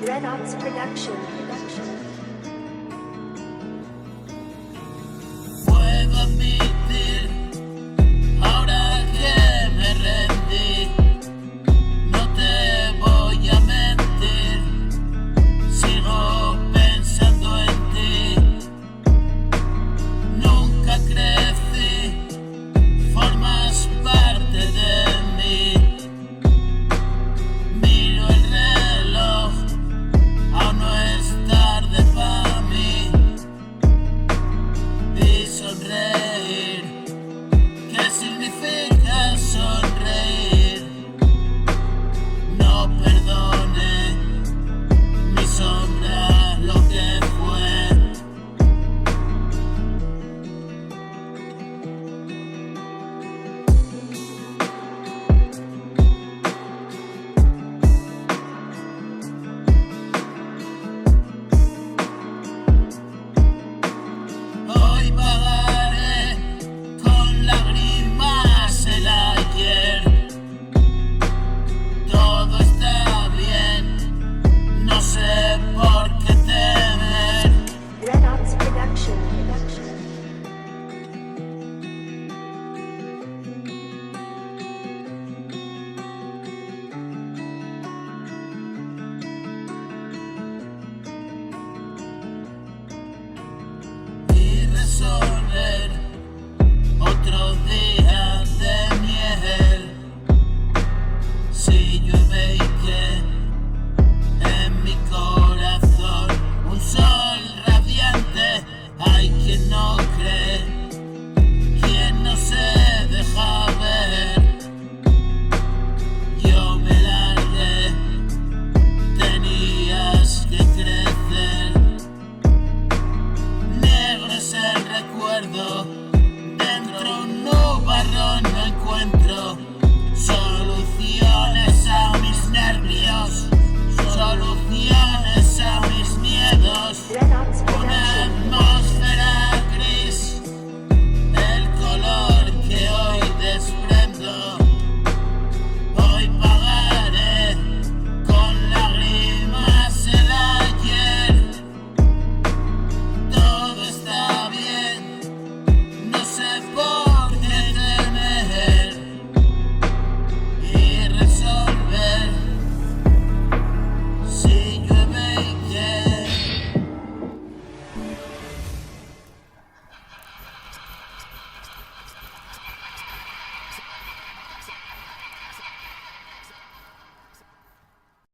Red Ops Production. Puedo admitir, ahora que me rendí, no te voy a mentir, sigo pensando en ti. Nunca crecí, formas parte de mí. Miro el reloj, aún no es tarde para mí. Y sonreír, ¿qué significa sonreír? No perdone mi sombra lo que fue. Hoy pagaré con lágrimas el ayer. Todo está bien, no sé por qué temer. Red Ops Production. Y resolver otro día de miel. Si llueve y que en mi corazón un sol radiante, hay quien no cree, quien no se deja ver. Yo me largué, tenías que crecer. Negro es el recuerdo, dentro un nubarrón no encuentro soluciones a mis nervios, soluciones a mis miedos. Red Ops